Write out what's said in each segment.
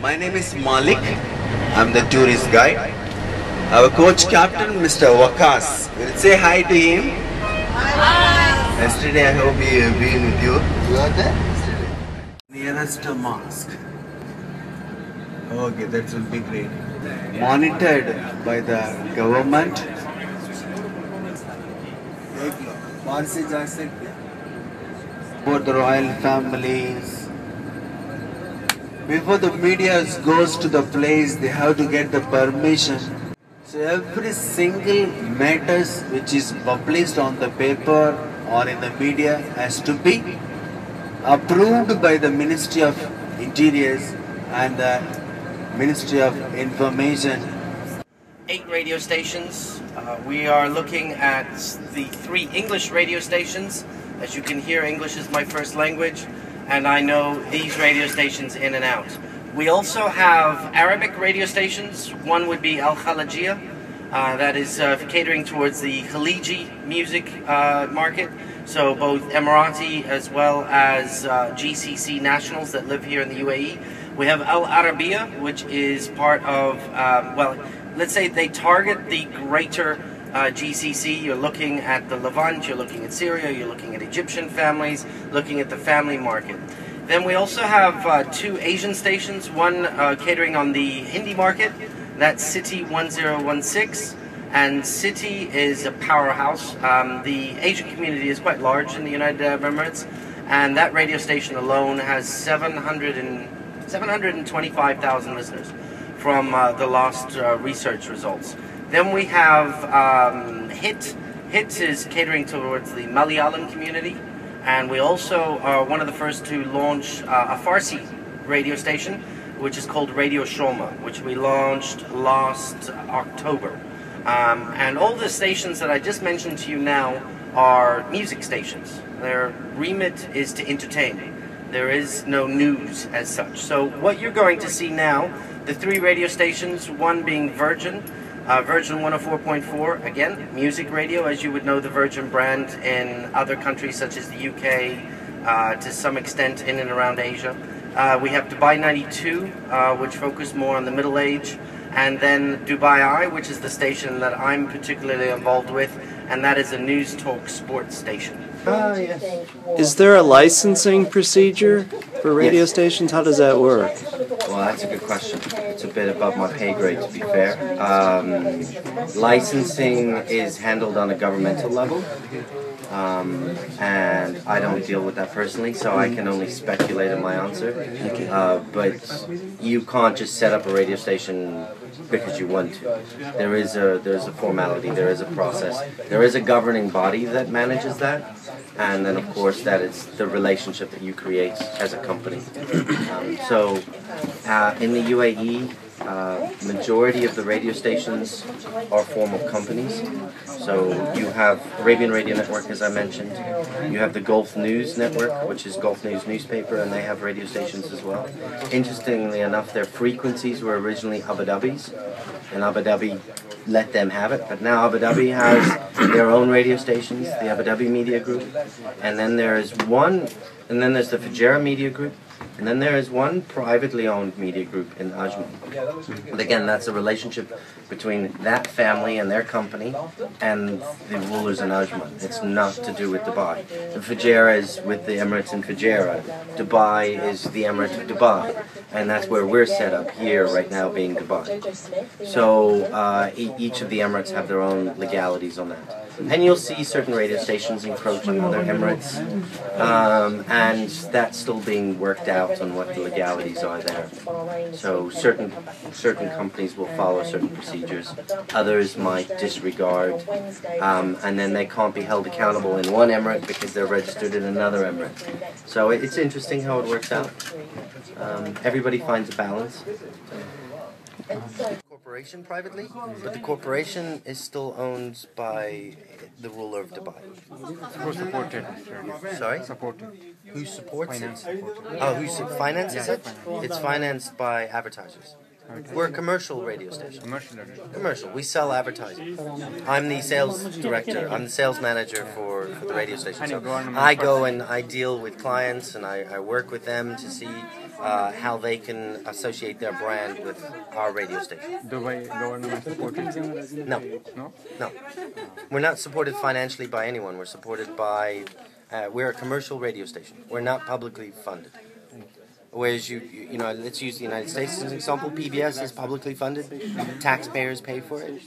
My name is Malik. I'm the tourist guide. Our coach captain, Mr. Wakas. We'll say hi to him. Hi. Yesterday I hope he have been with you. You are there? Nearest mosque. Okay, that will be great. Monitored by the government. For the royal families. Before the media goes to the place, they have to get the permission. So every single matters which is published on the paper or in the media has to be approved by the Ministry of Interiors and the Ministry of Information. 8 radio stations. We are looking at the 3 English radio stations. As you can hear, English is my first language, and I know these radio stations in and out. We also have Arabic radio stations. One would be Al Khalajia, that is catering towards the Khaliji music market. So both Emirati as well as GCC nationals that live here in the UAE. We have Al Arabiya, which is part of, well, let's say they target the greater GCC. You're looking at the Levant, you're looking at Syria, you're looking at Egyptian families, looking at the family market. Then we also have 2 Asian stations, one catering on the Hindi market, that's City 1016, and City is a powerhouse. The Asian community is quite large in the United Arab Emirates, and that radio station alone has 725,000 listeners from the last research results. Then we have HIT. HIT is catering towards the Malayalam community, and we also are one of the first to launch a Farsi radio station, which is called Radio Shoma, which we launched last October. And all the stations that I just mentioned to you now are music stations. Their remit is to entertain. There is no news as such. So what you're going to see now, the 3 radio stations, one being Virgin, Virgin 104.4, again, music radio, as you would know the Virgin brand in other countries such as the UK, to some extent in and around Asia. We have Dubai 92, which focus more on the middle age, and then Dubai Eye, which is the station that I'm particularly involved with, and that is a news talk sports station. Yes. Is there a licensing procedure for radio stations? How does that work? Well, that's a good question. It's a bit above my pay grade, to be fair. Licensing is handled on a governmental level, and I don't deal with that personally, so I can only speculate in my answer. But you can't just set up a radio station because you want to. There's a formality, there is a process, there is a governing body that manages that, and then of course that is the relationship that you create as a company. In the UAE, majority of the radio stations are formal companies. So you have Arabian Radio Network, as I mentioned. You have the Gulf News Network, which is Gulf News newspaper, and they have radio stations as well. Interestingly enough, their frequencies were originally Abu Dhabi's, and Abu Dhabi let them have it. But now Abu Dhabi has their own radio stations, the Abu Dhabi Media Group, and then there's the Fujairah Media Group, and then there is one privately owned media group in Ajman. But again, that's a relationship between that family and their company and the rulers in Ajman. It's not to do with Dubai. The Fujairah is with the Emirates in Fujairah. Dubai is the Emirates of Dubai. And that's where we're set up here right now, being Dubai. So each of the Emirates have their own legalities on that. And you'll see certain radio stations encroaching on their Emirates, and that's still being worked out on what the legalities are there. So certain companies will follow certain procedures, others might disregard, and then they can't be held accountable in one Emirate because they're registered in another Emirate. So it's interesting how it works out. Everybody finds a balance. Corporation privately, but the corporation is still owned by the ruler of Dubai. Who supported? Sorry? Supported. Who supports Finance it? supported. Oh, who finances it? It's financed by advertisers. We're a commercial radio station. Commercial. We sell advertising. I'm the sales director. I'm the sales manager for the radio station. So I go and I deal with clients and I work with them to see how they can associate their brand with our radio station. Do government support it? No. No? No. We're not supported financially by anyone. We're supported by... we're a commercial radio station. We're not publicly funded. Whereas you know, let's use the United States as an example. PBS is publicly funded. Taxpayers pay for it.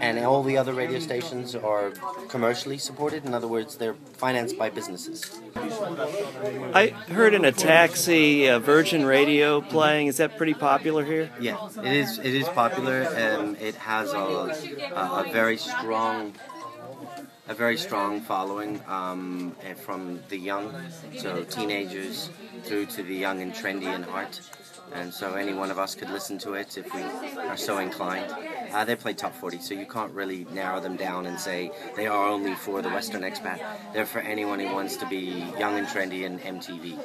And all the other radio stations are commercially supported. In other words, they're financed by businesses. I heard in a taxi Virgin Radio playing. Is that pretty popular here? Yeah, it is popular, and it has a very strong following from the young, so teenagers through to the young and trendy in heart. And so any one of us could listen to it if we are so inclined. They play top 40, so you can't really narrow them down and say they are only for the Western expat. They're for anyone who wants to be young and trendy and MTV.